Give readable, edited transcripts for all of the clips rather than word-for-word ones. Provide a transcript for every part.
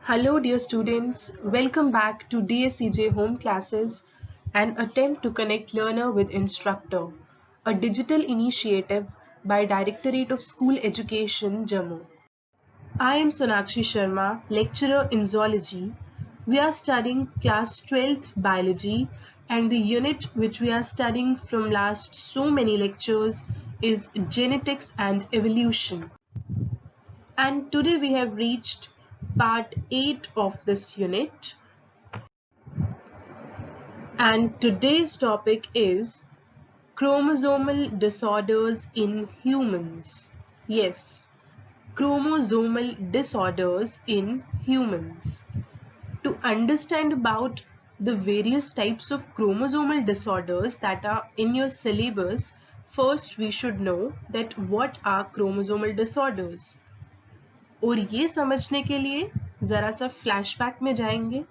Hello, dear students. Welcome back to DSCJ Home Classes, an attempt to connect learner with instructor, a digital initiative by Directorate of School Education, Jammu. I am Sonakshi Sharma, lecturer in zoology. We are studying class 12th biology, and the unit which we are studying from last so many lectures is genetics and evolution. And today we have reached part 8 of this unit. And today's topic is chromosomal disorders in humans. Yes, chromosomal disorders in humans. To understand about the various types of chromosomal disorders that are in your syllabus, first we should know that what are chromosomal disorders. और ये समझने के लिए जरा सा flashback में जाएंगे.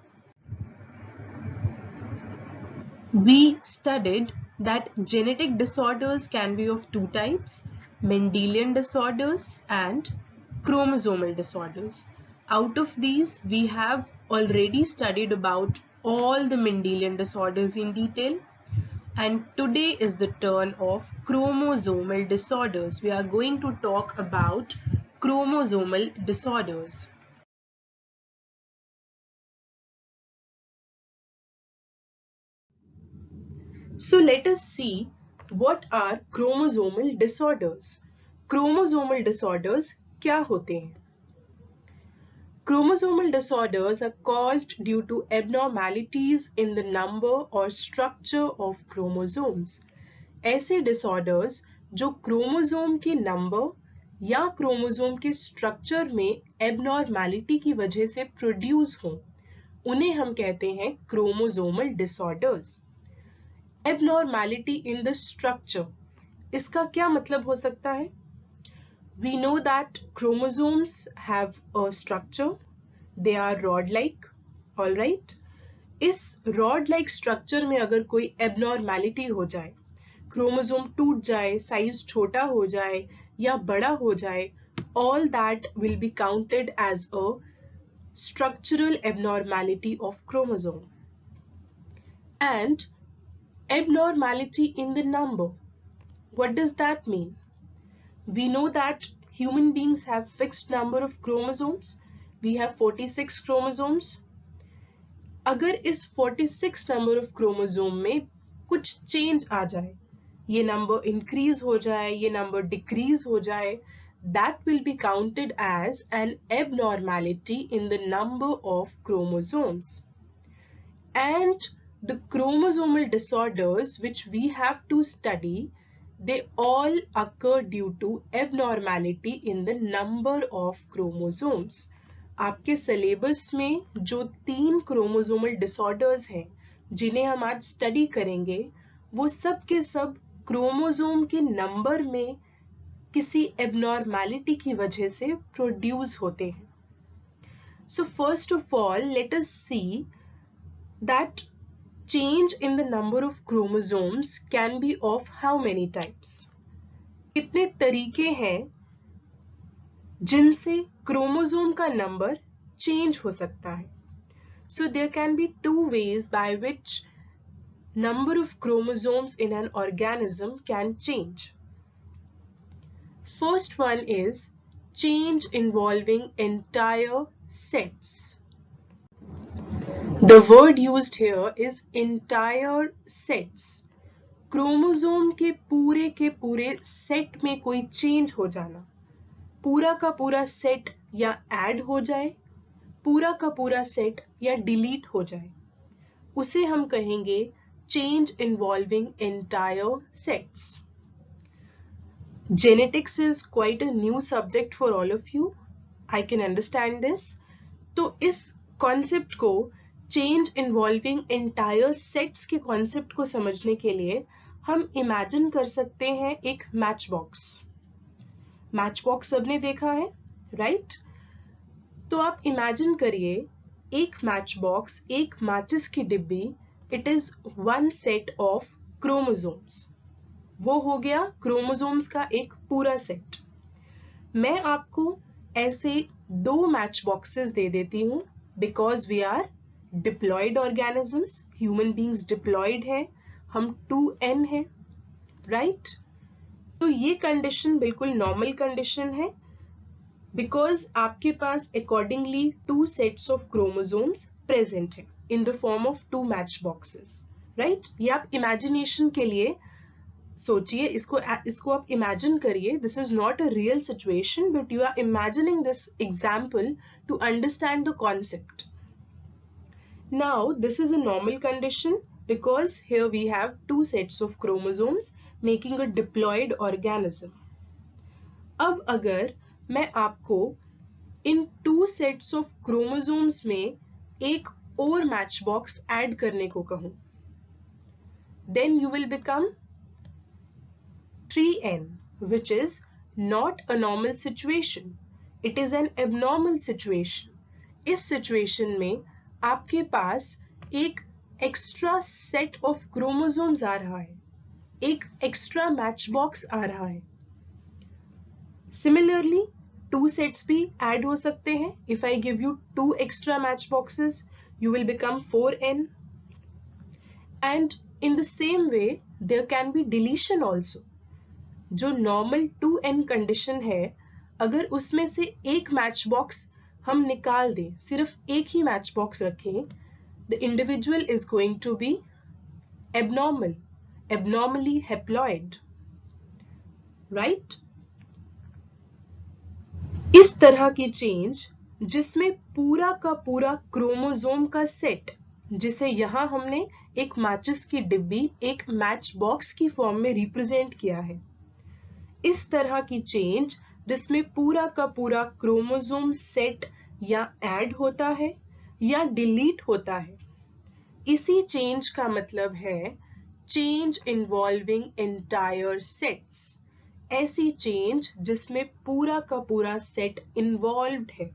We studied that genetic disorders can be of two types, Mendelian disorders and chromosomal disorders. Out of these, we have already studied about all the Mendelian disorders in detail. And today is the turn of chromosomal disorders. We are going to talk about chromosomal disorders. So let us see what are chromosomal disorders. Chromosomal disorders क्या होते हैं? Chromosomal disorders are caused due to abnormalities in the number or structure of chromosomes. ऐसे disorders जो chromosome के number या chromosome के structure में abnormality की वजह से प्रोड्यूस हों, उन्हें हम कहते हैं chromosomal disorders. Abnormality in the structure. इसका क्या मतलब हो सकता है? We know that chromosomes have a structure. They are rod-like. All right. इस rod-like structure में अगर कोई abnormality हो जाए, क्रोमोसोम टूट जाए, साइज छोटा हो जाए या बड़ा हो जाए, all that will be counted as a structural abnormality of chromosome. And abnormality in the number. What does that mean? We know that human beings have fixed number of chromosomes. We have 46 chromosomes. अगर इस 46 number of chromosome में कुछ change आ जाए, ये number increase हो जाए, ये number decrease हो जाए, that will be counted as an abnormality in the number of chromosomes. And the chromosomal disorders which we have to study, they all occur due to abnormality in the number of chromosomes. आपके syllabus में जो 3 chromosomal disorders हैं जिन्हें हम आज study करेंगे, वो सब के सब क्रोमोसोम के नंबर में किसी abnormality की वजह से प्रोड्यूस होते हैं. So first of all, let us see that change in the number of chromosomes can be of how many types? कितने तरीके हैं जिनसे क्रोमोसोम का नंबर चेंज हो सकता है? So there can be two ways by which number of chromosomes in an organism can change. First one is change involving entire sets. The word used here is entire sets. Chromosome के पूरे set में कोई change हो जाना, पूरा का पूरा set या ऐड हो जाए, पूरा का पूरा सेट या डिलीट हो जाए, उसे हम कहेंगे change involving entire sets. Genetics is quite a new subject for all of you. I can understand this. तो इस कॉन्सेप्ट को, चेंज इन्वॉल्विंग एंटायर सेट्स के कॉन्सेप्ट को समझने के लिए हम इमेजिन कर सकते हैं एक मैच बॉक्स. मैच बॉक्स सबने देखा है, राइट? तो आप इमेजिन करिए एक मैच बॉक्स, एक मैचेस की डिब्बी. It is one set of chromosomes. वो हो गया क्रोमोसोम्स का एक पूरा सेट. मैं आपको ऐसे 2 मैच बॉक्सेस दे देती हूँ. Because we are diploid organisms, human beings diploid है, हम 2n है, राइट? तो ये कंडीशन बिल्कुल नॉर्मल कंडीशन है बिकॉज आपके पास accordingly 2 sets of chromosomes present है in the form of 2 match boxes, right? ये आप इमेजिनेशन के लिए सोचिए, इसको आप इमेजिन करिए. This is not a real situation but you are imagining this example to understand the concept. Now this is a normal condition because here we have 2 sets of chromosomes making a diploid organism. अब अगर मैं आपको इन 2 sets of chromosomes में एक और match box add करने को कहूं, then you will become 3n, which is not a normal situation. It is an abnormal situation. इस situation में आपके पास एक एक्स्ट्रा सेट ऑफ क्रोमोसोम्स आ रहा है, एक एक्स्ट्रा मैच बॉक्स आ रहा है. सिमिलरली 2 सेट्स भी ऐड हो सकते हैं. If I give you 2 extra match boxes you will become 4n, and in the same way there can be deletion also. जो नॉर्मल 2n कंडीशन है, अगर उसमें से एक मैच बॉक्स हम निकाल दें, सिर्फ एक ही मैच बॉक्स रखें, the individual is going to be abnormal, abnormally haploid, right? इस तरह की चेंज जिसमें पूरा का पूरा क्रोमोसोम का सेट, जिसे यहां हमने एक मैचेस की डिब्बी, एक मैच बॉक्स की फॉर्म में रिप्रेजेंट किया है, इस तरह की चेंज जिसमें पूरा का पूरा क्रोमोसोम सेट या ऐड होता है या डिलीट होता है, इसी चेंज का मतलब है चेंज इन्वॉल्विंग एंटायर सेट्स. ऐसी चेंज जिसमें पूरा का पूरा सेट इन्वॉल्व्ड है.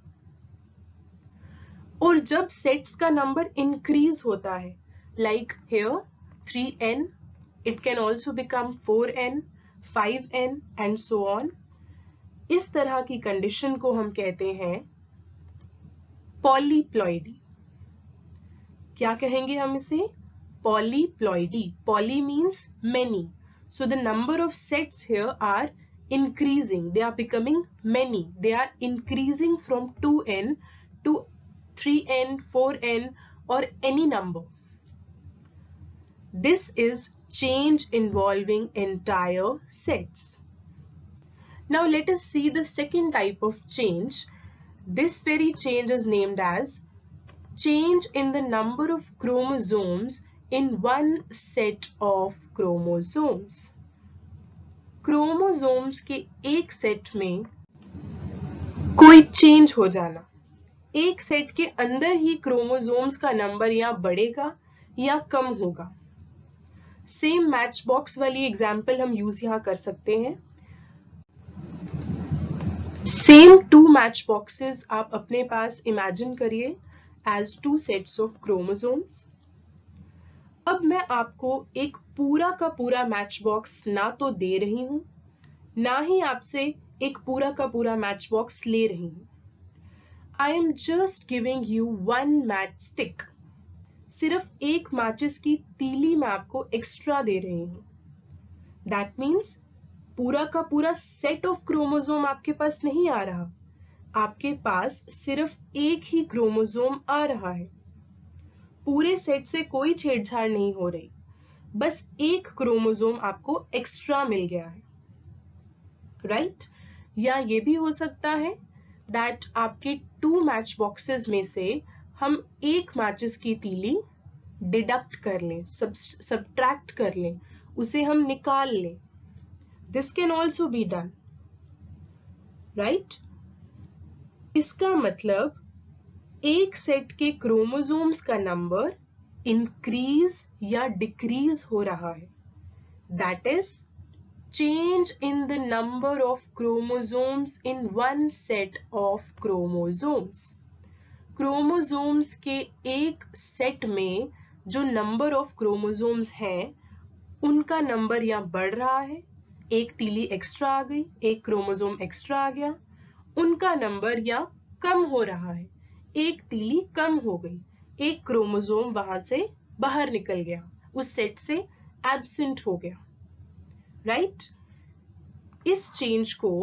और जब सेट्स का नंबर इंक्रीज होता है, like here 3n, it can also become 4n, 5n and so on. इस तरह की कंडीशन को हम कहते हैं पॉलीप्लॉइडी. क्या कहेंगे हम इसे? Polyploidy. Poly means many. So the number of sets here are increasing. They are becoming many. They are increasing from 2n to 3n, 4n or any number. This is change involving entire sets. Now let us see the second type of change. This very change is named as change in the number of chromosomes in one set of chromosomes. Chromosomes के एक set में कोई change हो जाना. एक set के अंदर ही chromosomes का नंबर या बढ़ेगा या कम होगा. सेम मैच बॉक्स वाली एग्जांपल हम यूज यहां कर सकते हैं. सेम 2 मैच बॉक्सेस आप अपने पास इमेजिन करिए एज 2 सेट्स ऑफ क्रोमोसोम्स. अब मैं आपको एक पूरा का पूरा मैच बॉक्स ना तो दे रही हूं, ना ही आपसे एक पूरा का पूरा मैच बॉक्स ले रही हूं. I am just giving you 1 match stick. सिर्फ एक मैचेस की तीली मैं आपको एक्स्ट्रा दे रही हूं. दैट मीन्स पूरा का पूरा सेट ऑफ क्रोमोसोम आपके पास नहीं आ रहा. आपके पास सिर्फ एक ही क्रोमोसोम आ रहा है. पूरे सेट से कोई छेड़छाड़ नहीं हो रही, बस एक क्रोमोसोम आपको एक्स्ट्रा मिल गया है, राइट? या ये भी हो सकता है दैट आपके 2 मैच बॉक्सेस में से हम एक मैचेस की तीली डिडक्ट कर लें, सब्ट्रैक्ट कर लें, उसे हम निकाल लें. This can also be done, right? इसका मतलब एक सेट के क्रोमोसोम्स का नंबर इंक्रीज या डिक्रीज हो रहा है. That is change in the number of chromosomes in one set of chromosomes. Chromosomes के एक सेट में जो नंबर ऑफ क्रोमोसोम्स हैं, उनका नंबर या बढ़ रहा है, एक तीली एक्स्ट्रा आ गई, एक क्रोमोसोम एक्स्ट्रा आ गया, उनका नंबर या कम हो रहा है, एक तीली कम हो गई, एक क्रोमोसोम वहां से बाहर निकल गया, उस सेट से एब्सेंट हो गया, राइट? इस चेंज को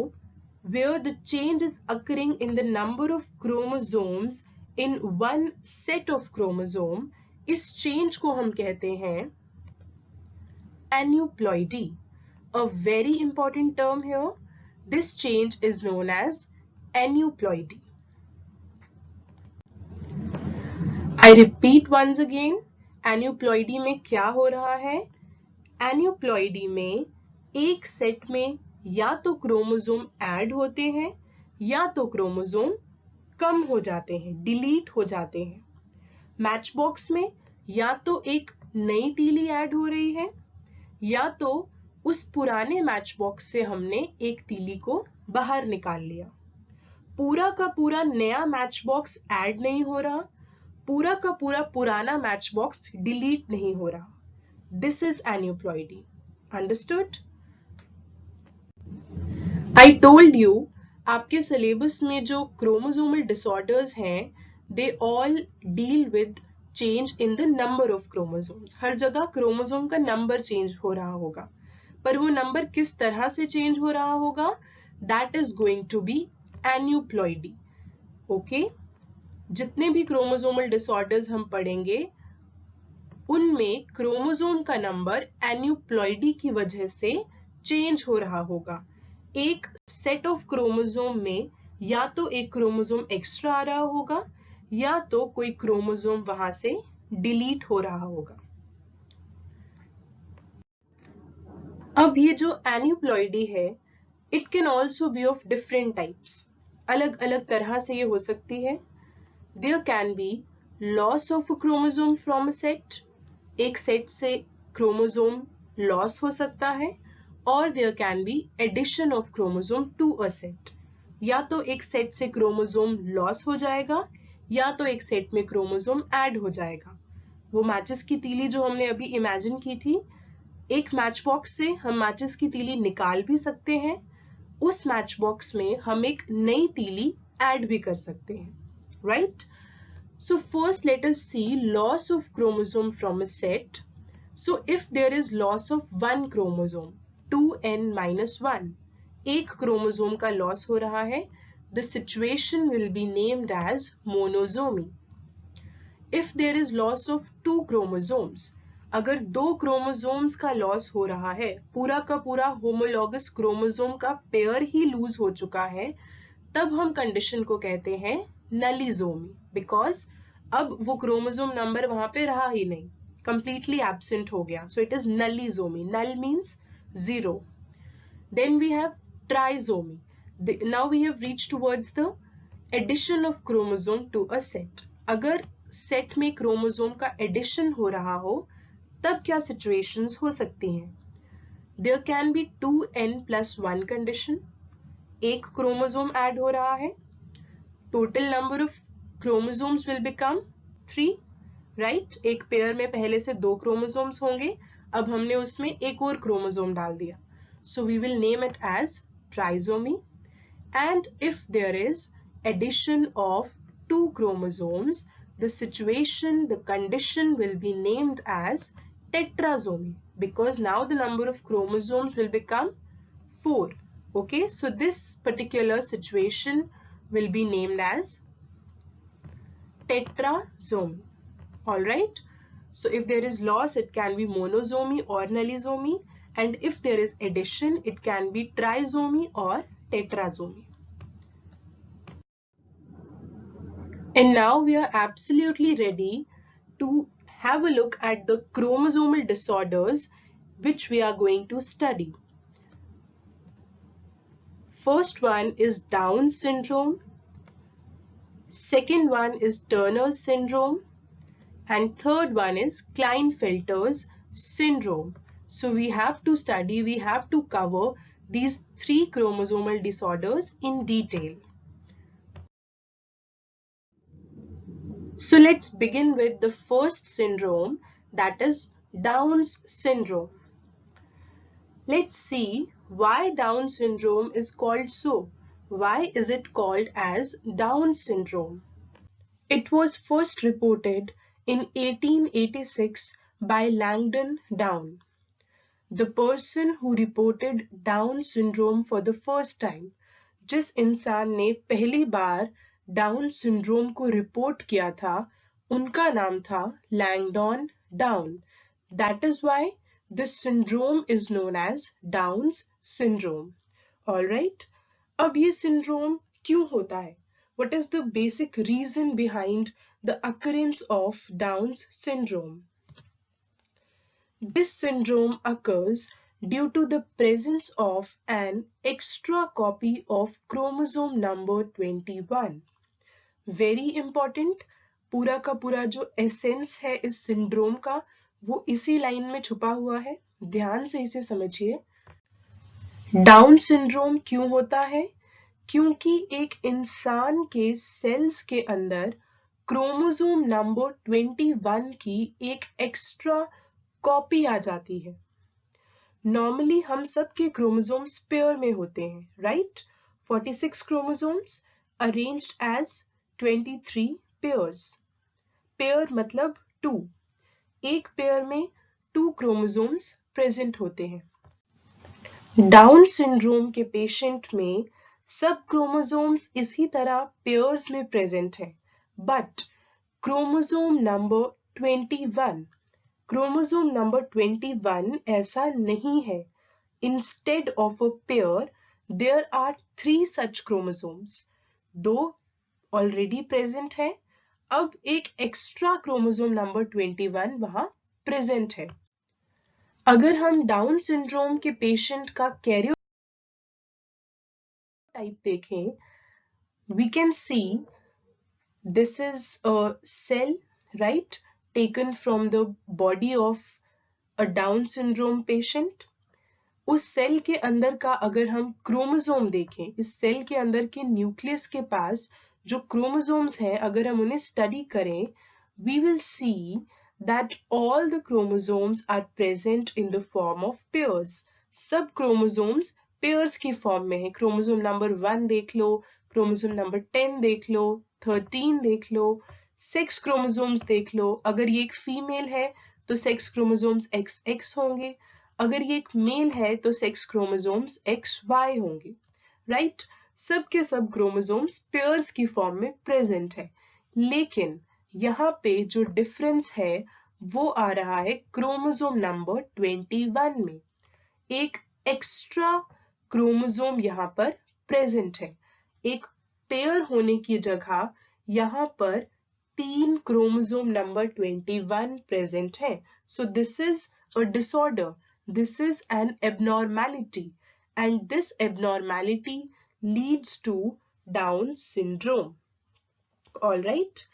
where the change is occurring in the number of chromosomes in one set of chromosome, इस change को हम कहते हैं aneuploidy. A very important term here. This change is known as aneuploidy. I repeat once again, aneuploidy में क्या हो रहा है? aneuploidy में एक सेट में या तो क्रोमोसोम ऐड होते हैं या तो क्रोमोसोम कम हो जाते हैं, डिलीट हो जाते हैं। मैच बॉक्स में या तो एक नई तीली ऐड हो रही है या तो उस पुराने मैच बॉक्स से हमने एक तीली को बाहर निकाल लिया। पूरा का पूरा नया मैच बॉक्स ऐड नहीं हो रहा, पूरा का पूरा पुराना मैच बॉक्स डिलीट नहीं हो रहा। This is aneuploidy. Understood? I told you, आपके सिलेबस में जो क्रोमोसोमल डिसऑर्डर्स हैं, they all deal with change in the number of chromosomes. हर जगह क्रोमोसोम का नंबर चेंज हो रहा होगा, पर वो नंबर किस तरह से चेंज हो रहा होगा, that is going to be aneuploidy. Okay? जितने भी क्रोमोसोमल डिसऑर्डर्स हम पढ़ेंगे उनमें क्रोमोसोम का नंबर एन्यूप्लॉइडी की वजह से चेंज हो रहा होगा। एक सेट ऑफ क्रोमोसोम में या तो एक क्रोमोसोम एक्स्ट्रा आ रहा होगा या तो कोई क्रोमोसोम वहां से डिलीट हो रहा होगा। अब ये जो एन्यूप्लॉइडी है, it can also be of different types. अलग अलग तरह से ये हो सकती है। There can be loss of a chromosome from a set, एक सेट से क्रोमोसोम लॉस हो सकता है, और there can be addition of chromosome to a set, या तो एक सेट से क्रोमोसोम लॉस हो जाएगा या तो एक सेट में क्रोमोसोम ऐड हो जाएगा। वो मैचेस की तीली जो हमने अभी इमेजिन की थी, एक मैच बॉक्स से हम मैचेस की तीली निकाल भी सकते हैं, उस मैच बॉक्स में हम एक नई तीली ऐड भी कर सकते हैं, right? So first let us see loss of chromosome from a set. So if there is loss of one chromosome, 2n-1, एक क्रोमोसोम का लॉस हो रहा है, the situation will be named as monosomy. If there is loss of two chromosomes, अगर दो chromosomes का loss हो रहा है, पूरा का पूरा होमोलॉगस क्रोमोसोम का पेयर ही लूज हो चुका है, तब हम कंडीशन को कहते हैं नलीजोमी, बिकॉज अब वो क्रोमोसोम नंबर वहां पे रहा ही नहीं, कंप्लीटली एब्सेंट हो गया, so it is nullisomy. Null means zero. Then we have trisomy. Now we have reached towards the addition of chromosome to a set. अगर सेट में क्रोमोसोम का एडिशन हो रहा हो तब क्या सिचुएशंस हो सकती हैं? There can be 2n+1 condition, एक क्रोमोसोम ऐड हो रहा है, total number of chromosomes will become 3, right? एक पेयर में पहले से 2 क्रोमोसोम्स होंगे, अब हमने उसमें एक और क्रोमोसोम डाल दिया, so we will name it as trisomy. And if there is addition of 2 chromosomes, the situation, the condition will be named as tetrasomy, because now the number of chromosomes will become 4. Okay, so this particular situation will be named as tetrasomy. All right, so if there is loss, it can be monosomy or nalisomy, and if there is addition, it can be trisomy or tetrasomy. And now we are absolutely ready to have a look at the chromosomal disorders which we are going to study. First one is Down syndrome, second one is Turner syndrome, and third one is Klinefelter's syndrome. So we have to cover these 3 chromosomal disorders in detail. So let's begin with the first syndrome, that is Down's syndrome. Let's see why Down syndrome is called so. Why is it called as Down syndrome? It was first reported in 1886 by Langdon Down, the person who reported Down syndrome for the first time. जिस इंसान ने पहली बार Down syndrome को report किया था उनका नाम था Langdon Down. That is why this syndrome is known as Down's syndrome. Alright, अब ये सिंड्रोम क्यों होता है? What is the basic reason behind the occurrence of Down's syndrome? This syndrome occurs due to the presence of an extra copy of chromosome number 21. Very important, पूरा का पूरा जो essence है इस सिंड्रोम का वो इसी लाइन में छुपा हुआ है. ध्यान से इसे समझिए. डाउन सिंड्रोम क्यों होता है? क्योंकि एक इंसान के सेल्स के अंदर क्रोमोसोम नंबर 21 की एक एक्स्ट्रा कॉपी आ जाती है. नॉर्मली हम सब के क्रोमोसोम्स पेयर में होते हैं, right? 46 chromosomes arranged as 23 pairs. Pair मतलब 2. एक पेयर में 2 क्रोमोसोम्स प्रेजेंट होते हैं. डाउन सिंड्रोम के पेशेंट में सब क्रोमोसोम्स इसी तरह पेयर्स में प्रेजेंट हैं, बट क्रोमोसोम नंबर 21 ऐसा नहीं है. Instead of a pair there are 3 such chromosomes. 2 already present है, अब एक एक्स्ट्रा क्रोमोसोम नंबर 21 वहां प्रेजेंट है. अगर हम डाउन सिंड्रोम के पेशेंट का कैरियर टाइप देखें, we can see this is a cell, right, taken from the body of a Down syndrome patient. उस सेल के अंदर का अगर हम क्रोमोसोम देखें, इस सेल के अंदर के न्यूक्लियस के पास जो क्रोमोसोम्स हैं अगर हम उन्हें स्टडी करें, we will see that all the chromosomes are present in the form of pairs. सब क्रोमोसोम्स पेयर्स की फॉर्म में है. क्रोमोसोम नंबर 1 देख लो, क्रोमोसोम नंबर 10 देख लो, 13 देख लो, सेक्स क्रोमोसोम्स देख लो. अगर ये एक फीमेल है तो सेक्स क्रोमोसोम्स XX होंगे, अगर ये एक मेल है तो सेक्स क्रोमोसोम्स XY होंगे, राइट? सब के सब क्रोमोसोम्स पेयर्स की फॉर्म में प्रेजेंट है. लेकिन यहाँ पे जो डिफरेंस है वो आ रहा है क्रोमोसोम नंबर 21 में. एक एक्स्ट्रा क्रोमोसोम यहाँ पर प्रेजेंट है. एक पेयर होने की जगह यहाँ पर 3 क्रोमोसोम नंबर 21 प्रेजेंट है. So this is a disorder, this is an abnormality, and this abnormality leads to Down syndrome. All right.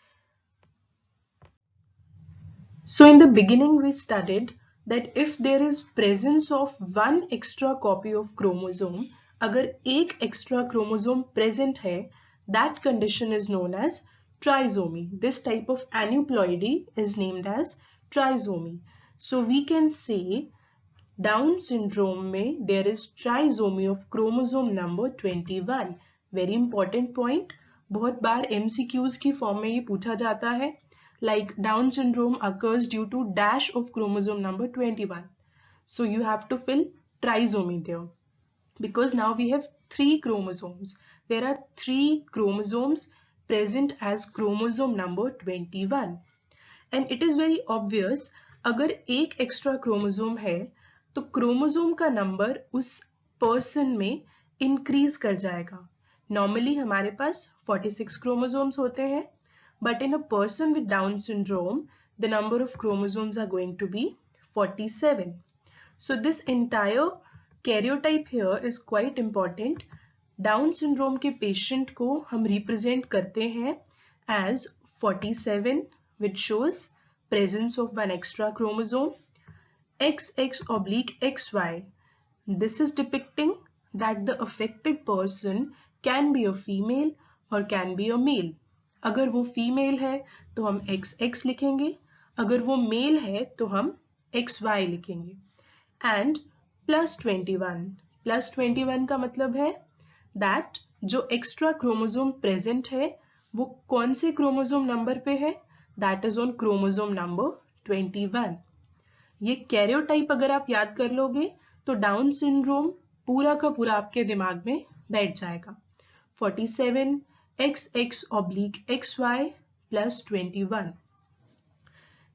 So in the beginning we studied that if there is presence of one extra copy of chromosome, अगर एक extra chromosome present है, that condition is known as trisomy. This type of aneuploidy is named as trisomy. So we can say Down syndrome में there is trisomy of chromosome number 21. Very important point. बहुत बार MCQs की form में ये पूछा जाता है. Like Down syndrome occurs due to dash of chromosome number 21. So you have to fill trisomy there. Because now we have 3 chromosomes. There are 3 chromosomes present as chromosome number 21. And it is very obvious, अगर एक extra chromosome है तो chromosome का number उस person में increase कर जाएगा. Normally हमारे पास 46 क्रोमोसोम्स होते हैं, but in a person with Down syndrome, the number of chromosomes are going to be 47. So this entire karyotype here is quite important. Down syndrome के patient को हम represent करते हैं as 47, which shows presence of one extra chromosome. XX/XY. This is depicting that the affected person can be a female or can be a male. अगर वो female है तो हम XX लिखेंगे, अगर वो मेल है तो हम XY लिखेंगे. एंड +21 का मतलब है that जो एक्स्ट्रा क्रोमोसोम प्रेजेंट है वो कौन से क्रोमोसोम नंबर पे है? That is on chromosome number 21। ये कैरियोटाइप अगर आप याद कर लोगे तो डाउन सिंड्रोम पूरा का पूरा आपके दिमाग में बैठ जाएगा। 47 XX/XY plus 21.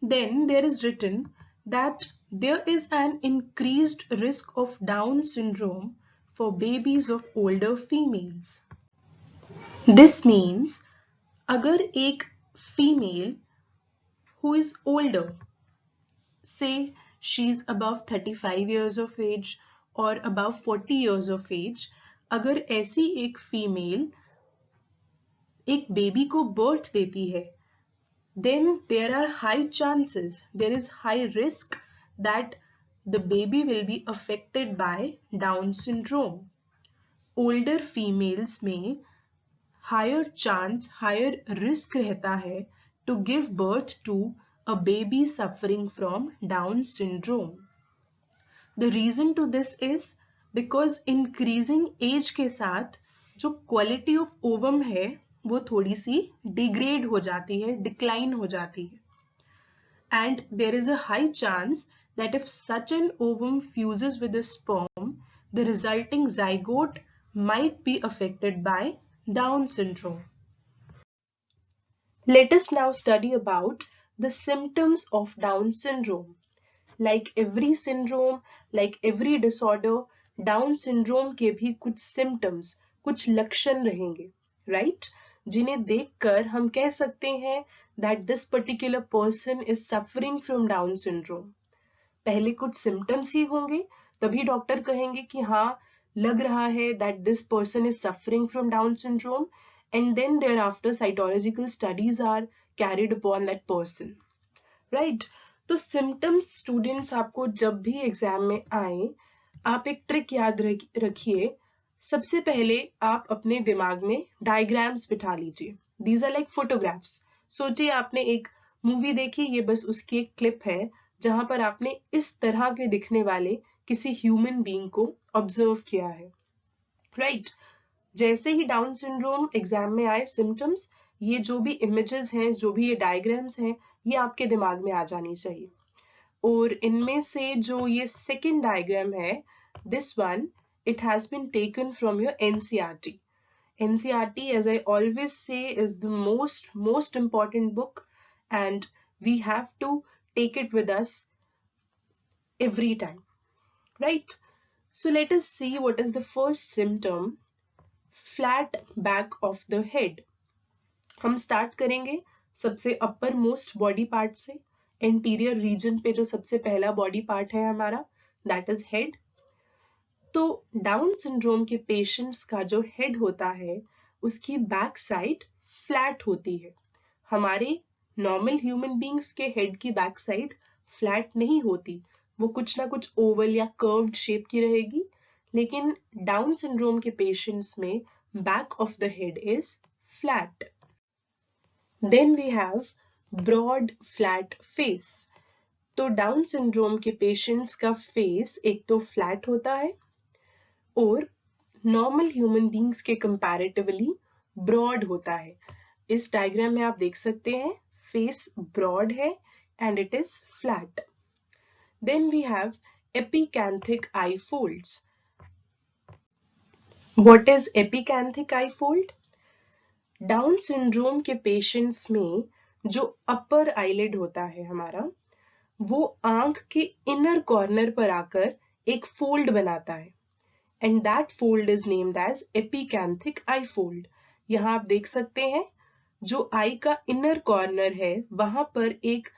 Then there is written that there is an increased risk of Down syndrome for babies of older females. This means अगर एक female who is older, say she's above 35 years of age or above 40 years of age, अगर ऐसी एक female एक baby को birth देती है, then there are high chances, there is high risk that the baby will be affected by Down syndrome. Older females में higher chance, higher risk रहता है to give birth to a baby suffering from Down syndrome. The reason to this is because increasing age के साथ जो quality of ovum है वो थोड़ी सी degrade हो जाती है, decline हो जाती है. And there is a high chance that if such an ovum fuses with a sperm, the resulting zygote might be affected by Down syndrome. Let us now study about the symptoms of Down syndrome. Like every syndrome, like every disorder, Down syndrome के भी कुछ symptoms, कुछ लक्षण रहेंगे, right? जिन्हें देखकर हम कह सकते हैं that this particular person is suffering from Down syndrome. पहले कुछ symptoms ही होंगे, तभी डॉक्टर कहेंगे कि हाँ लग रहा है that this person is suffering from Down syndrome, and then thereafter cytological studies are carried upon that person, right? तो symptoms students आपको जब भी एग्जाम में आए, आप एक ट्रिक याद रखिए। सबसे पहले आप अपने दिमाग में डायग्राम्स बिठा लीजिए। These are like photographs. सोचिए आपने एक मूवी देखी, ये बस उसकी एक क्लिप है जहां पर आपने इस तरह के दिखने वाले किसी ह्यूमन बीइंग को ऑब्जर्व किया है, राइट? जैसे ही डाउन सिंड्रोम एग्जाम में आए सिम्टम्स, ये जो भी इमेजेस हैं, जो भी ये डायग्राम्स हैं, ये आपके दिमाग में आ जानी चाहिए। और इनमें से जो ये सेकंड डायग्राम है, this one, it has been taken from your NCERT. NCERT, as I always say, is the most important book, and we have to take it with us every time, right? So let us see what is the first symptom. Flat back of the head. हम start करेंगे सबसे upper most body part से, anterior reason पे जो सबसे पहला body part है हमारा, दैट इज हेड। तो डाउन सिंड्रोम के पेशेंट्स का जो हेड होता है उसकी बैक साइड फ्लैट होती है। हमारे नॉर्मल ह्यूमन बींग्स के हेड की बैक साइड फ्लैट नहीं होती, वो कुछ ना कुछ ओवल या कर्व्ड शेप की रहेगी, लेकिन डाउन सिंड्रोम के पेशेंट्स में back of the head is flat. Then we have broad flat face. तो डाउन सिंड्रोम के पेशेंट्स का फेस एक तो फ्लैट होता है और नॉर्मल ह्यूमन बींग्स के कंपैरेटिवली ब्रॉड होता है। इस डायग्राम में आप देख सकते हैं फेस ब्रॉड है and it is flat. Then we have epicanthic eye folds. What is epicanthic eye fold? Down syndrome के पेशेंट्स में जो अपर आईलिड होता है हमारा, वो आंख के इनर कॉर्नर पर आकर एक फोल्ड बनाता है, and that fold is named as epicanthic eye fold. यहाँ आप देख सकते हैं जो आई का इनर कॉर्नर है वहां पर एक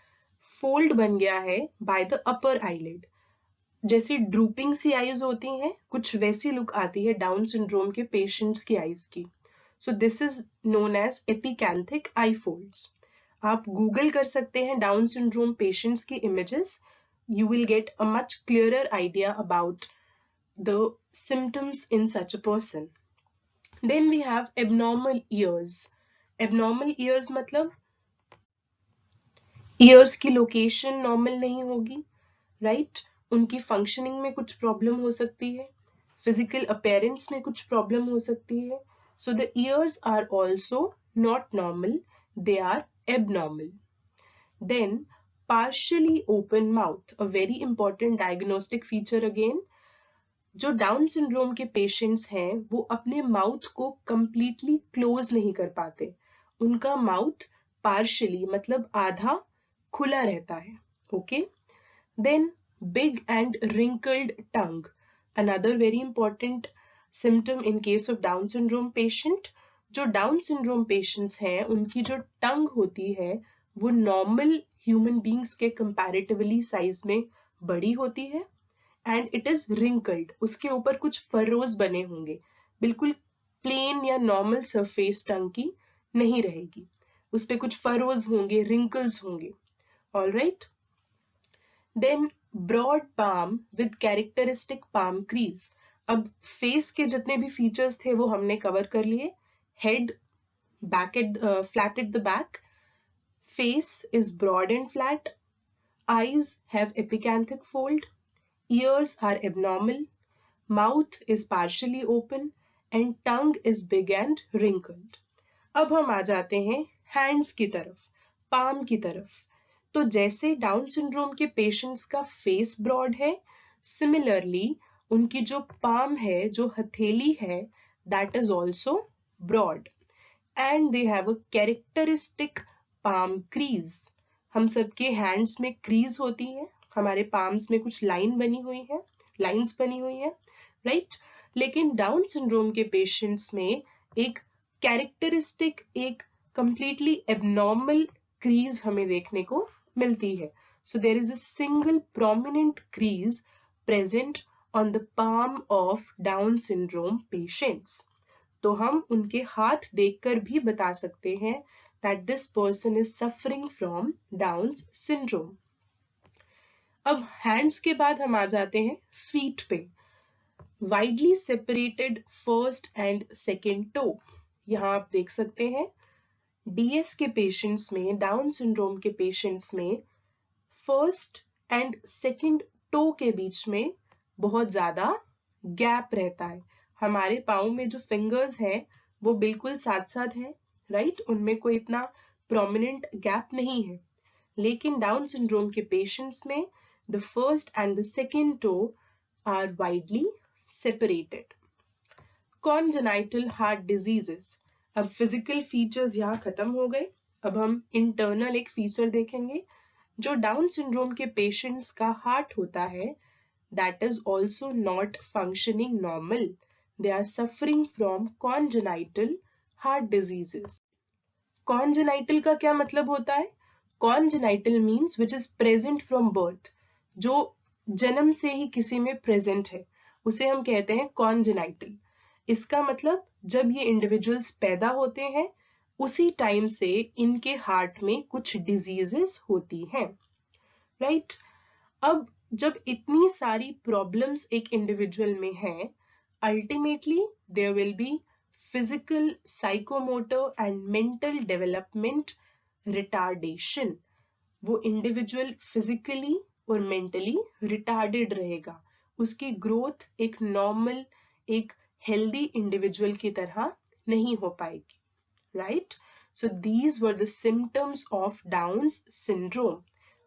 फोल्ड बन गया है बाय द अपर आईलिड। जैसी ड्रूपिंग सी आईज होती हैं, कुछ वैसी लुक आती है डाउन सिंड्रोम के पेशेंट्स की आईज की। So this is known as epicanthic eye folds. आप गूगल कर सकते हैं डाउन सिंड्रोम पेशेंट्स की images, you will get a much clearer idea about the symptoms in such a person. Then we have abnormal ears. Abnormal ears मतलब ears की location normal नहीं होगी, right? उनकी फंक्शनिंग में कुछ प्रॉब्लम हो सकती है, फिजिकल अपीयरेंस में कुछ प्रॉब्लम हो सकती है, So the ears are also not normal, they are abnormal. Then partially open mouth, a very important diagnostic feature again. जो डाउन सिंड्रोम के पेशेंट्स हैं वो अपने माउथ को कंप्लीटली क्लोज नहीं कर पाते, उनका माउथ पार्शियली मतलब आधा खुला रहता है. Okay. Then big and wrinkled tongue, another very important symptom in case of Down syndrome patient. जो डाउन सिंड्रोम पेशेंट्स हैं उनकी जो टंग होती है वो नॉर्मल ह्यूमन बींग्स के कंपैरेटिवली साइज में बड़ी होती है एंड इट इज रिंकल्ड, उसके ऊपर कुछ फरोज बने होंगे, बिल्कुल प्लेन या नॉर्मल सरफेस टंग की नहीं रहेगी, उस पे कुछ फरोज होंगे, रिंकल्स होंगे. Alright. Then broad palm with characteristic palm crease. अब फेस के जितने भी फीचर्स थे वो हमने कवर कर लिए. Head back at flat at the back, face is broad and flat, eyes have epicanthic fold, ears are abnormal, mouth is partially open and tongue is big and wrinkled. अब हम आ जाते हैं hands की तरफ, palm की तरफ. तो जैसे डाउन सिंड्रोम के पेशेंट्स का फेस ब्रॉड है, सिमिलरली उनकी जो पाम है, जो हथेली है, that is also broad and they have a characteristic palm crease. हम सबके हैंड्स में क्रीज होती है, हमारे पाम्स में कुछ लाइन बनी हुई है, लाइंस बनी हुई है, राइट. लेकिन डाउन सिंड्रोम के पेशेंट्स में एक कैरेक्टरिस्टिक, एक कंप्लीटली एबनॉर्मल क्रीज हमें देखने को मिलती है. So there is a single prominent crease present on the palm of Down syndrome patients. तो हम उनके हाथ देखकर भी बता सकते हैं that this person is suffering from Down's syndrome. अब हैंड्स के बाद हम आ जाते हैं फीट पे. Widely separated first and second toe. यहाँ आप देख सकते हैं DS के पेशेंट्स में, डाउन सिंड्रोम के पेशेंट्स में फर्स्ट एंड सेकेंड टो के बीच में बहुत ज्यादा गैप रहता है. हमारे पाँव में जो फिंगर्स हैं वो बिल्कुल साथ साथ हैं, राइट, उनमें कोई इतना प्रोमिनेंट गैप नहीं है. लेकिन डाउन सिंड्रोम के पेशेंट्स में the first and the second toe are widely separated. Congenital heart diseases. अब फिजिकल फीचर्स यहाँ खत्म हो गए, अब हम इंटरनल एक फीचर देखेंगे. जो डाउन सिंड्रोम के पेशेंट्स का हार्ट होता है that is also not functioning normal. They are suffering from congenital heart diseases. Congenital का क्या मतलब होता है? Congenital means which is present from birth. जो जन्म से ही किसी में present है, उसे हम कहते हैं congenital. इसका मतलब जब ये individuals पैदा होते हैं, उसी टाइम से इनके हार्ट में कुछ diseases होती हैं, right? अब जब इतनी सारी problems एक individual में हैं, ultimately there will be physical, psychomotor and mental development retardation. वो individual physically और mentally retarded रहेगा, उसकी growth एक normal, एक healthy individual की तरह नहीं हो पाएगी, right? So these were the symptoms of Down's syndrome.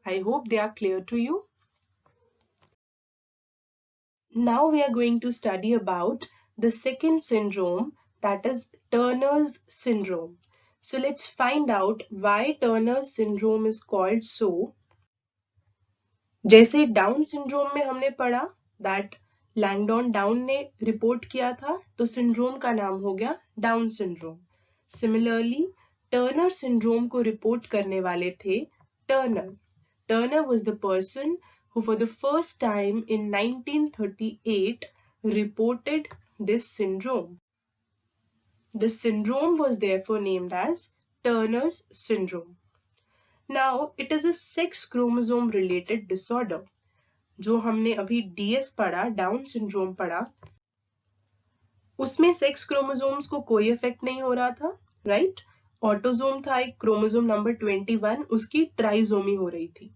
I hope they are clear to you. Now we are going to study about the second syndrome, that is Turner's syndrome. So let's find out why Turner's syndrome is called so. जैसे Down syndrome में हमने पढ़ा that Langdon down ने report किया था, तो syndrome का नाम हो गया down syndrome. Similarly Turner syndrome को रिपोर्ट करने वाले थे Turner. Turner was the person who for the first time in 1938 reported this syndrome. This syndrome was therefore named as Turner's syndrome. Now it is a sex chromosome related disorder. जो हमने अभी DS पढ़ा, down syndrome पढ़ा, उसमें sex chromosomes को कोई effect नहीं हो रहा था, राइट. ऑटोसोम था एक क्रोमोसोम नंबर 21, उसकी ट्राइसोमी हो रही थी.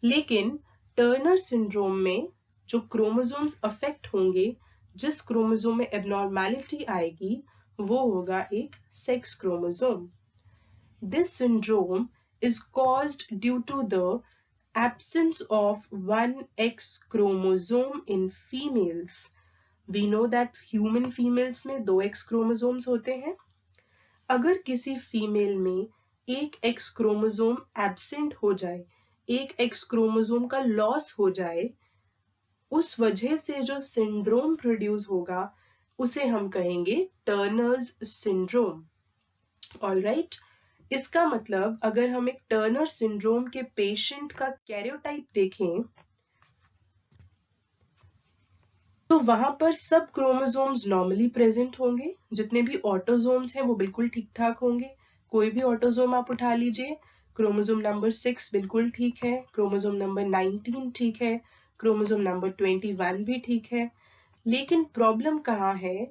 लेकिन टर्नर सिंड्रोम में जो क्रोमोसोम्स अफेक्ट होंगे, जिस क्रोमोसोम में एबनॉर्मैलिटी आएगी, वो होगा एक sex chromosome. This syndrome is caused due to the absence of one X chromosome in females. We know that human females में 2 X chromosomes होते हैं। अगर किसी फीमेल में एक X क्रोमोसोम एब्सेंट हो जाए, एक X क्रोमोसोम का लॉस हो जाए, उस वजह से जो सिंड्रोम प्रोड्यूस होगा उसे हम कहेंगे टर्नर्स सिंड्रोम। ऑलराइट, इसका मतलब अगर हम एक टर्नर सिंड्रोम के पेशेंट का कैरियोटाइप देखें तो वहां पर सब क्रोमोसोम्स नॉर्मली प्रेजेंट होंगे, जितने भी ऑटोसोम्स हैं वो बिल्कुल ठीक ठाक होंगे। कोई भी ऑटोसोम आप उठा लीजिए, क्रोमोसोम नंबर 6 बिल्कुल ठीक है, क्रोमोसोम नंबर 19 ठीक है, क्रोमोसोम नंबर 21 भी ठीक है। लेकिन प्रॉब्लम कहाँ है?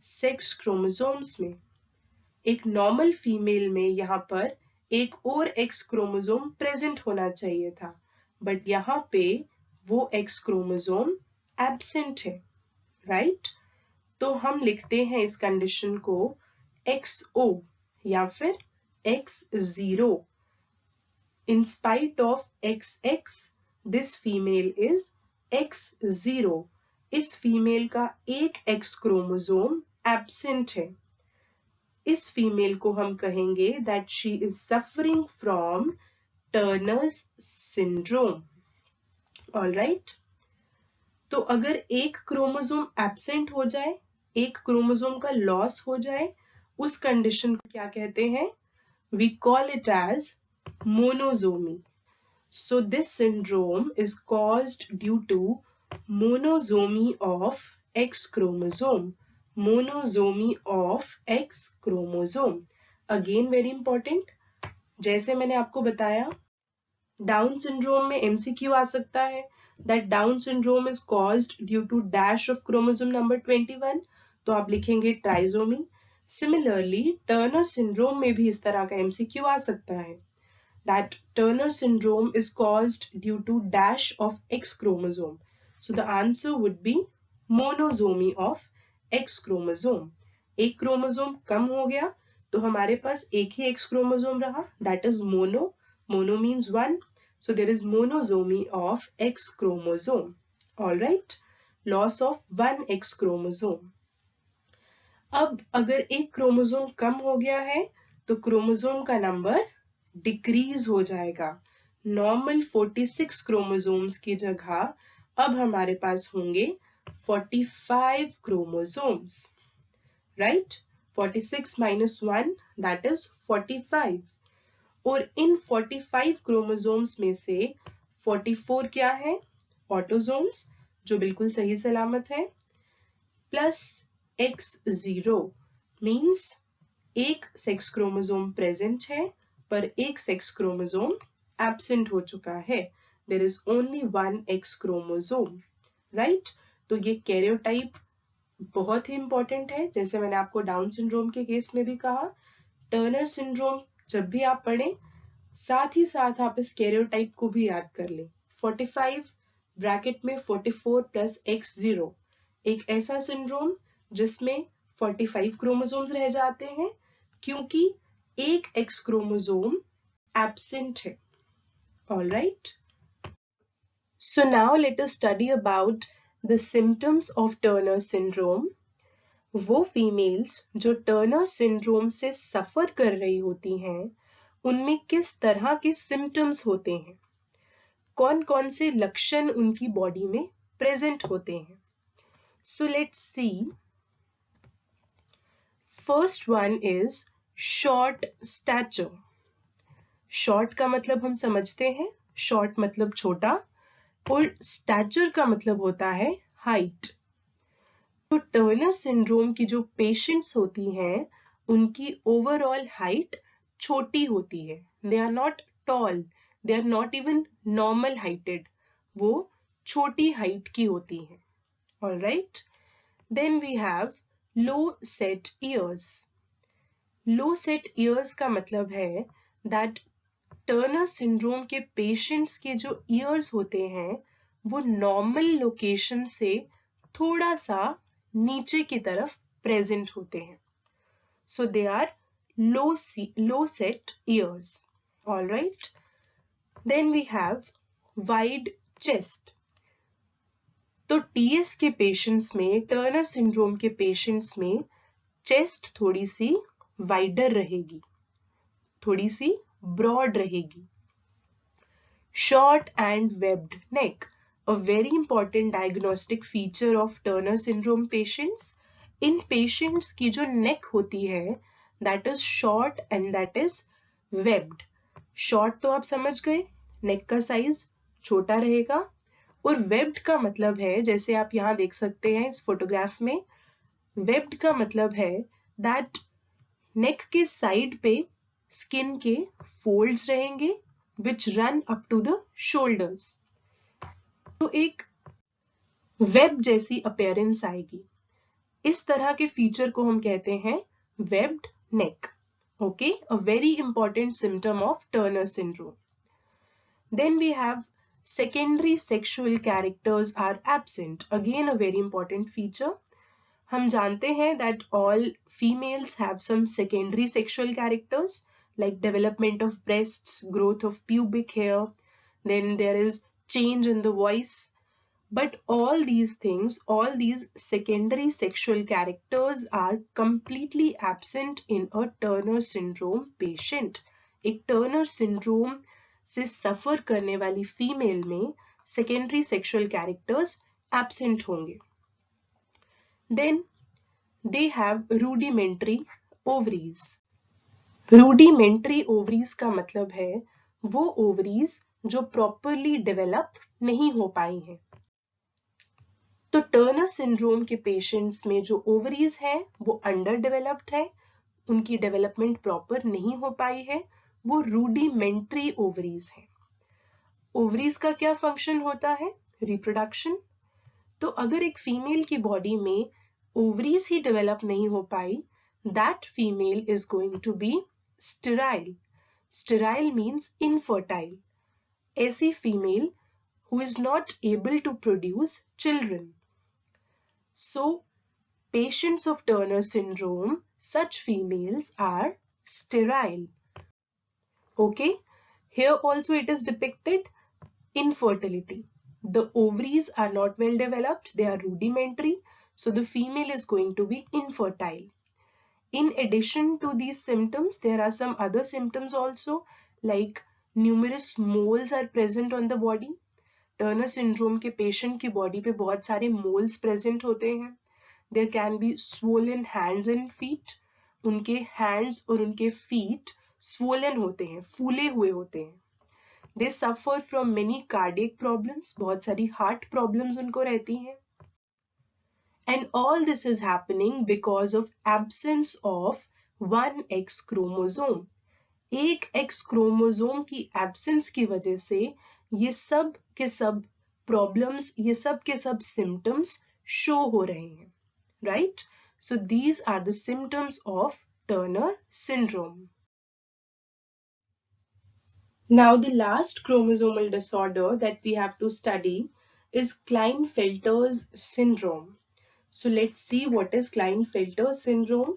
सेक्स क्रोमोसोम्स में। एक नॉर्मल फीमेल में यहाँ पर एक और एक्स क्रोमोसोम प्रेजेंट होना चाहिए था, बट यहाँ पे वो एक्स क्रोमोसोम एब्सेंट है, राइट? तो हम लिखते हैं इस कंडीशन को XO या फिर X0। In spite of XX, this female is X0। इस फीमेल का एक एक्स क्रोमोसोम एब्सेंट है। इस फीमेल को हम कहेंगे that she is suffering from Turners syndrome. Alright, तो अगर एक क्रोमोसोम एब्सेंट हो जाए, एक क्रोमोसोम का लॉस हो जाए, उस कंडीशन को क्या कहते हैं? We call it as monosomy. So this syndrome is caused due to monosomy of X chromosome. Monosomy of X chromosome. Again very important. जैसे मैंने आपको बताया, डाउन सिंड्रोम में MCQ आ सकता है that Down syndrome is caused due to dash of chromosome number 21, तो आप लिखेंगे ट्राइसोमी। Similarly, टर्नर सिंड्रोम में भी इस तरह का MCQ आ सकता है that Turner syndrome is caused due to dash of X chromosome. So the answer would be monosomy of X chromosome. एक क्रोमोसोम कम हो गया तो हमारे पास एक ही X क्रोमोसोम रहा, that is mono. Mono means one. So there is monosomy of X chromosome. All right. Loss of one X chromosome. अब अगर एक क्रोमोसोम कम हो गया है तो क्रोमोसोम का नंबर डिक्रीज हो जाएगा। नॉर्मल 46 क्रोमोसोम्स की जगह अब हमारे पास होंगे 45 chromosomes, right? 46 minus 1 that is 45। और इन 45 क्रोमोसोम्स में से 44 क्या है? ऑटोसोम्स, जो बिल्कुल सही सलामत है, प्लस X0 मीन्स एक सेक्स क्रोमोसोम प्रेजेंट है पर एक सेक्स क्रोमोसोम एब्सेंट हो चुका है। There is only one X chromosome, right? तो ये कैरियोटाइप बहुत ही इंपॉर्टेंट है। जैसे मैंने आपको डाउन सिंड्रोम के केस में भी कहा, टर्नर सिंड्रोम जब भी आप पढ़ें साथ ही साथ आप इस कैरियोटाइप को भी याद कर लें। 45 ब्रैकेट में 44 प्लस X0, एक ऐसा सिंड्रोम जिसमें 45 क्रोमोसोम्स रह जाते हैं क्योंकि एक X क्रोमोसोम एब्सेंट है। All right. So now let us study about the symptoms of Turner syndrome. वो फीमेल्स जो टर्नर सिंड्रोम से सफर कर रही होती हैं उनमें किस तरह के सिम्टम्स होते हैं, कौन कौन से लक्षण उनकी बॉडी में प्रेजेंट होते हैं। So let's see. First one is short stature. Short का मतलब हम समझते हैं, शॉर्ट मतलब छोटा, और स्टैचर का मतलब होता है हाइट। तो टर्नर सिंड्रोम की जो पेशेंट्स होती हैं उनकी ओवरऑल हाइट छोटी होती है। They are not tall, they are not even normal heighted, वो छोटी हाइट की होती हैं। Alright, then we have low set ears. Low set ears का मतलब है दैट टर्नर सिंड्रोम के पेशेंट्स के जो ईयर्स होते हैं वो नॉर्मल लोकेशन से थोड़ा सा नीचे की तरफ प्रेजेंट होते हैं। so they are low set ears. All right. Then we have wide chest. तो TS के पेशेंट्स में, टर्नर सिंड्रोम के पेशेंट्स में चेस्ट थोड़ी सी वाइडर रहेगी, थोड़ी सी ब्रॉड रहेगी. Short and webbed neck, a very important diagnostic feature of Turner syndrome patients. In patients की जो नेक होती है that is short and that is webbed. Short तो आप समझ गए, नेक का साइज छोटा रहेगा, और वेब्ड का मतलब है, जैसे आप यहाँ देख सकते हैं इस फोटोग्राफ में, वेब्ड का मतलब है दैट नेक के साइड पे स्किन के फोल्ड्स रहेंगे which run up to the shoulders. तो एक वेब जैसी अपीयरेंस आएगी. इस तरह के फीचर को हम कहते हैं webbed neck. Okay, a very important symptom of Turner syndrome. Then we have secondary sexual characters are absent. Again, a very important feature. हम जानते हैं that all females have some secondary sexual characters like development of breasts, growth of pubic hair, then there is change in the voice. But all these things, all these secondary sexual characters are completely absent in a Turner syndrome patient. एक Turner syndrome से सफर करने वाली female में secondary sexual characters absent होंगे. Then they have rudimentary ovaries. Rudimentary ovaries का मतलब है वो ओवरीज जो प्रॉपरली डेवलप नहीं हो पाई हैं. तो टर्नर सिंड्रोम के पेशेंट्स में जो ओवरीज है वो अंडर डेवलप्ड है, उनकी डेवलपमेंट प्रॉपर नहीं हो पाई है, वो रूडिमेंट्री ओवरीज है. ओवरीज का क्या फंक्शन होता है? रिप्रोडक्शन. तो अगर एक फीमेल की बॉडी में ओवरीज ही डेवलप नहीं हो पाई, that female is going to be sterile. Sterile means infertile. ऐसी female who is not able to produce children. So, patients of Turner syndrome, such females are sterile. Okay, here also it is depicted infertility. The ovaries are not well developed, they are rudimentary, so the female is going to be infertile. In addition to these symptoms, there are some other symptoms also, like numerous moles are present on the body. Turner syndrome के patient की body पे बहुत सारे moles present होते हैं. There can be swollen hands and feet. उनके hands और उनके फीट स्वोलन होते हैं, फूले हुए होते हैं. They suffer from many cardiac problems. बहुत सारी हार्ट प्रॉब्लम्स उनको रहती हैं. And all this is happening because of absence of one X chromosome. एक एक्स क्रोमोसोम की एब्सेंस की वजह से ये सब के सब प्रॉब्लम्स, ये सब के सब सिम्टम्स शो हो रहे हैं. Right? So these are the symptoms of Turner syndrome. Now the last chromosomal disorder that we have to study is Klinefelter's syndrome. So let's see what is Klinefelter syndrome.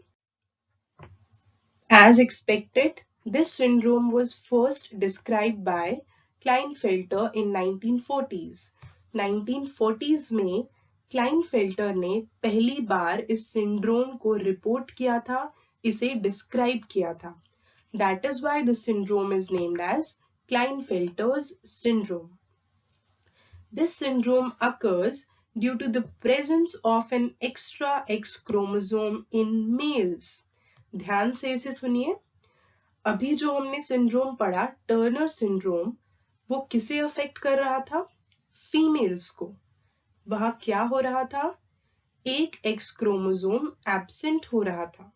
As expected, this syndrome was first described by Klinefelter in 1940s. 1940s में Klinefelter ने पहली बार इस syndrome को report किया था, इसे describe किया था. That is why the syndrome is named as Klinefelter's syndrome. This syndrome occurs due to the presence of an extra X chromosome in males. ध्यान से इसे सुनिए. अभी जो हमने सिंड्रोम पढ़ा, टर्नर सिंड्रोम, वो किसे अफेक्ट कर रहा था? फीमेल्स को. वहां क्या हो रहा था? एक एक्स क्रोमोसोम एब्सेंट हो रहा था.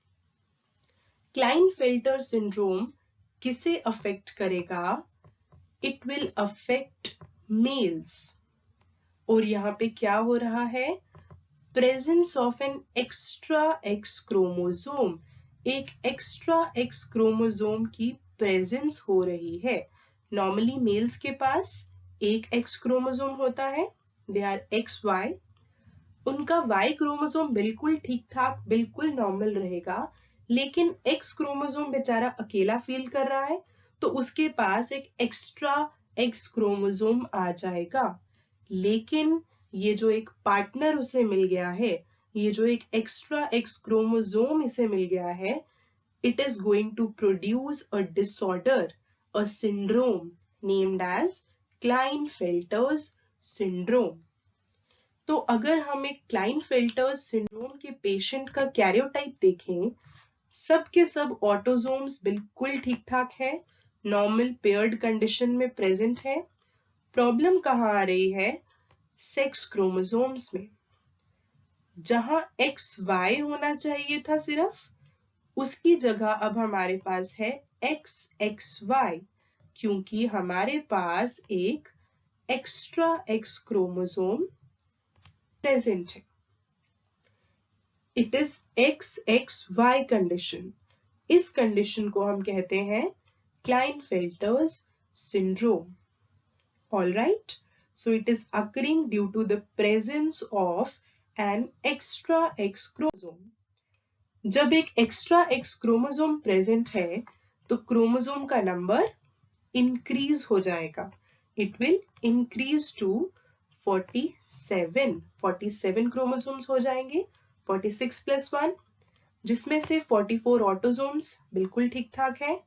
क्लाइनफेल्टर सिंड्रोम किसे अफेक्ट करेगा? It will affect males. और यहाँ पे क्या हो रहा है? Presence of an extra X chromosome. एक एक्स्ट्रा एक्स क्रोमोसोम की प्रेजेंस हो रही है. नॉर्मली मेल्स के पास एक एक्स क्रोमोसोम होता है, दे आर XY. उनका Y क्रोमोसोम बिल्कुल ठीक ठाक, बिल्कुल नॉर्मल रहेगा, लेकिन एक्स क्रोमोसोम बेचारा अकेला फील कर रहा है, तो उसके पास एक एक्स्ट्रा एक्स क्रोमोसोम आ जाएगा। लेकिन ये जो एक पार्टनर उसे मिल गया है, ये जो एक एक्स्ट्रा एक्स क्रोमोसोम इसे मिल गया है, it is going to produce a disorder, a syndrome named as Klinefelter's syndrome. तो अगर हम एक क्लाइनफेल्टर्स सिंड्रोम के पेशेंट का कैरियोटाइप देखें, सब के सब ऑटोसोम्स बिल्कुल ठीक ठाक है, नॉर्मल पेयर्ड कंडीशन में प्रेजेंट है। प्रॉब्लम कहाँ आ रही है? सेक्स क्रोमोसोम्स में। जहां एक्स वाई होना चाहिए था सिर्फ, उसकी जगह अब हमारे पास है एक्स एक्स वाई, क्योंकि हमारे पास एक एक्स्ट्रा एक्स क्रोमोसोम प्रेजेंट है। It is X X Y condition. इस कंडीशन को हम कहते हैं Klinefelter's syndrome. All right, so it is occurring due to the presence of an extra X chromosome. जब एक एक्स्ट्रा एक्स क्रोमोसोम प्रेजेंट है, तो क्रोमोसोम का नंबर इंक्रीज हो जाएगा। It will increase to 47। 47 chromosomes हो जाएंगे, 46 प्लस 1, जिसमें से 44 ऑटोसोम्स बिल्कुल ठीक ठाक है,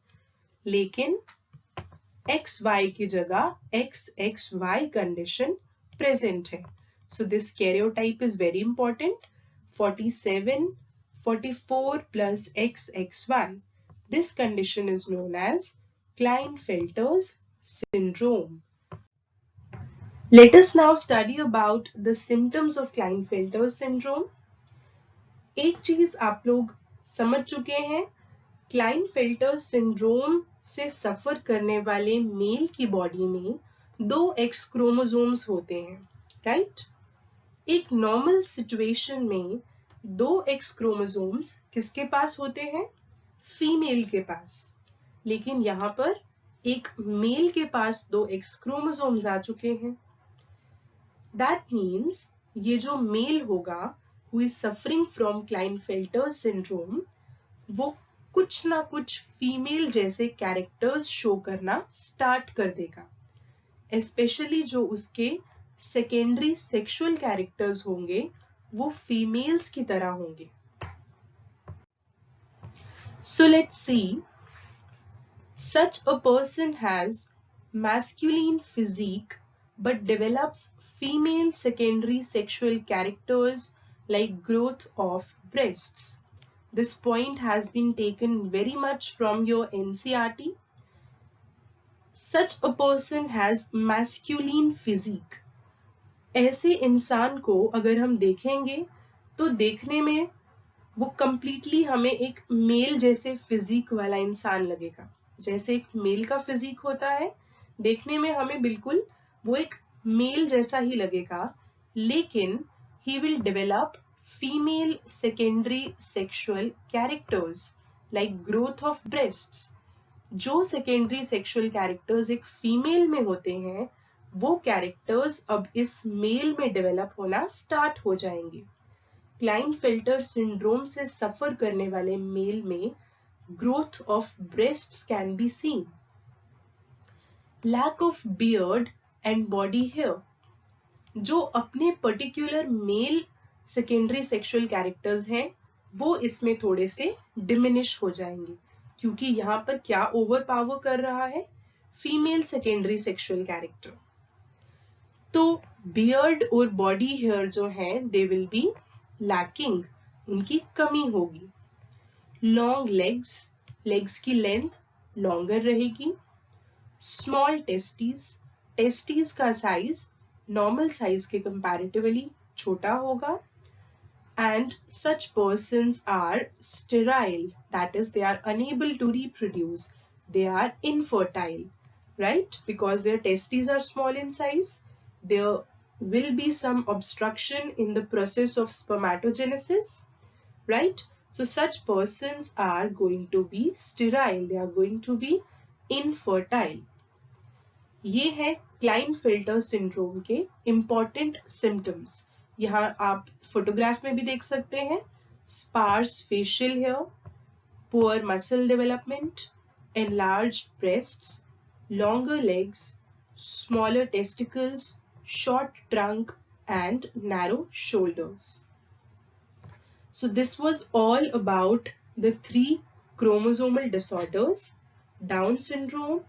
लेकिन एक्स वाई की जगह X X Y condition present है। So this karyotype is very important. 47 44 plus XXY. This condition is known as Klinefelter's syndrome. Let us now study about the symptoms of Klinefelter's syndrome. एक चीज आप लोग समझ चुके हैं, क्लाइनफेल्टर सिंड्रोम से सफर करने वाले मेल की बॉडी में 2 एक्स क्रोमोसोम्स होते हैं, राइट? एक नॉर्मल सिचुएशन में 2 एक्स क्रोमोसोम्स किसके पास होते हैं? फीमेल के पास। लेकिन यहाँ पर एक मेल के पास 2 एक्स क्रोमोसोम्स आ चुके हैं। दैट मीन्स ये जो मेल होगा who is suffering from Klinefelter syndrome, वो कुछ ना कुछ फीमेल जैसे कैरेक्टर्स शो करना स्टार्ट कर देगा। स्पेशली जो उसके सेकेंडरी सेक्सुअल कैरेक्टर्स होंगे, वो फीमेल्स की तरह होंगे। So let's see. Such a person has masculine physique but develops female secondary sexual characters like growth of breasts. This point has been taken very much from your NCERT. Such a person has masculine physique. ऐसे इंसान को अगर हम देखेंगे तो देखने में वो कंप्लीटली हमें एक मेल जैसे फिजिक वाला इंसान लगेगा। जैसे एक मेल का फिजिक होता है, देखने में हमें बिल्कुल वो एक मेल जैसा ही लगेगा, लेकिन he will develop female secondary sexual characters like growth of breasts. जो सेकेंडरी सेक्सुअल कैरेक्टर्स एक फीमेल में होते हैं, वो कैरेक्टर्स अब इस मेल में डेवलप होना स्टार्ट हो जाएंगे। क्लाइनफेल्टर सिंड्रोम से सफर करने वाले मेल में growth of breasts can be seen. Lack of beard and body hair, जो अपने particular male secondary sexual characters हैं, वो इसमें थोड़े से डिमिनिश हो जाएंगे, क्योंकि यहाँ पर क्या ओवर पावर कर रहा है? Female secondary sexual character. तो बियर्ड और बॉडी हेयर जो है, दे विल बी लैकिंग, उनकी कमी होगी। लॉन्ग लेग्स, लेग्स की लेंथ लॉन्गर रहेगी। स्मॉल टेस्टीज, टेस्टीज का साइज नॉर्मल साइज के कंपैरेटिवली छोटा होगा। And such persons are sterile, that is they are unable to reproduce, they are infertile, right? Because their testes are small in size, there will be some obstruction in the process of spermatogenesis, right? So such persons are going to be sterile, they are going to be infertile. ये है Klinefelter syndrome के important symptoms. यहाँ आप photograph में भी देख सकते हैं, sparse facial hair, poor muscle development, enlarged breasts, longer legs, smaller testicles, short trunk, and narrow shoulders. So this was all about the three chromosomal disorders: Down syndrome,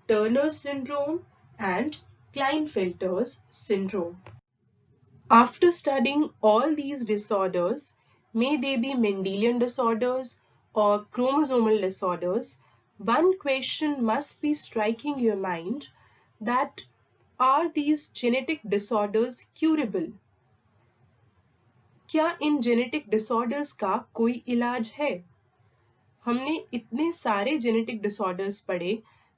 Turner syndrome, and Klinefelter's syndrome. After studying all these disorders, may they be Mendelian disorders or chromosomal disorders, one question must be striking your mind, that are these genetic disorders curable? क्या in genetic disorders का कोई इलाज है? हमने इतने सारे genetic disorders पढ़े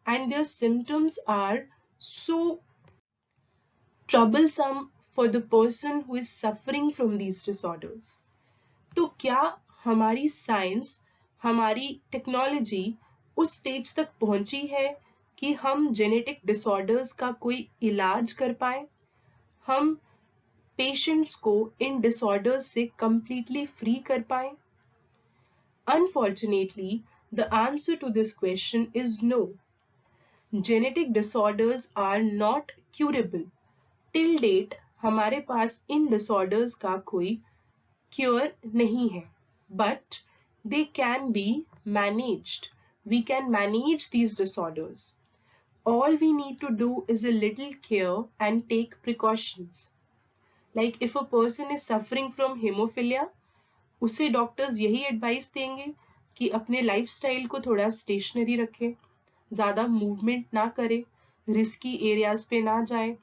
and their symptoms are so troublesome for the person who is suffering from these disorders. तो क्या हमारी साइंस, हमारी टेक्नोलॉजी उस स्टेज तक पहुंची है कि हम जेनेटिक डिसऑर्डर्स का कोई इलाज कर पाए? हम पेशेंट्स को इन डिसऑर्डर्स से completely फ्री कर पाए? Unfortunately, the answer to this question is no. Genetic disorders are not curable. Till date, हमारे पास इन disorders का कोई cure नहीं है. But they can be managed. We can manage these disorders. All we need to do is a little care and take precautions. Like if a person is suffering from hemophilia, उसे doctors यही advice देंगे कि अपने lifestyle को थोड़ा stationery रखे, ज़्यादा movement ना करे, रिस्की एरियाज पे ना जाए.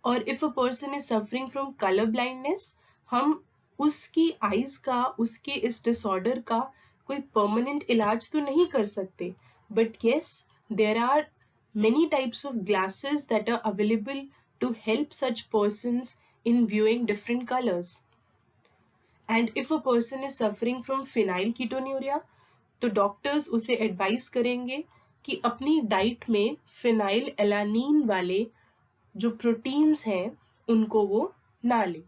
और if a person is suffering from colour blindness, हम उसकी आईज का, उसके इस डिसऑर्डर का कोई परमानेंट इलाज तो नहीं कर सकते. But yes, there are many types of glasses that are available to help such persons in viewing different colors. And if a person is suffering from phenylketonuria, तो डॉक्टर्स उसे एडवाइस करेंगे कि अपनी डाइट में फिनाइल एलानीन वाले जो proteins हैं उनको वो ना ले.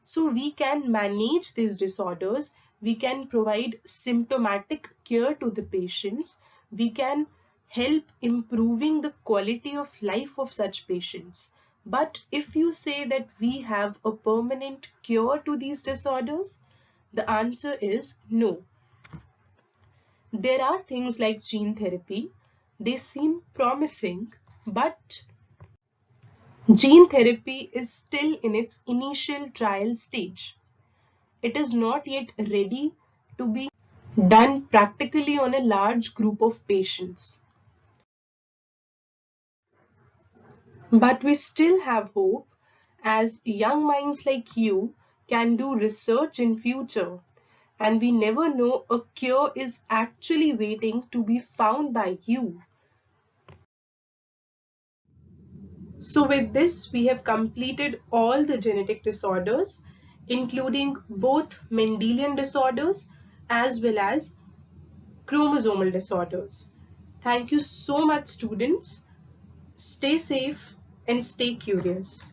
So we can manage these disorders, we can provide symptomatic care to the patients, we can help improving the quality of life of such patients. But if you say that we have a permanent cure to these disorders, the answer is no. There are things like gene therapy, they seem promising, but gene therapy is still in its initial trial stage. It is not yet ready to be done practically on a large group of patients. But we still have hope, as young minds like you can do research in future, and we never know, a cure is actually waiting to be found by you. So with this, we have completed all the genetic disorders, including both Mendelian disorders as well as chromosomal disorders. Thank you so much, students. Stay safe and stay curious.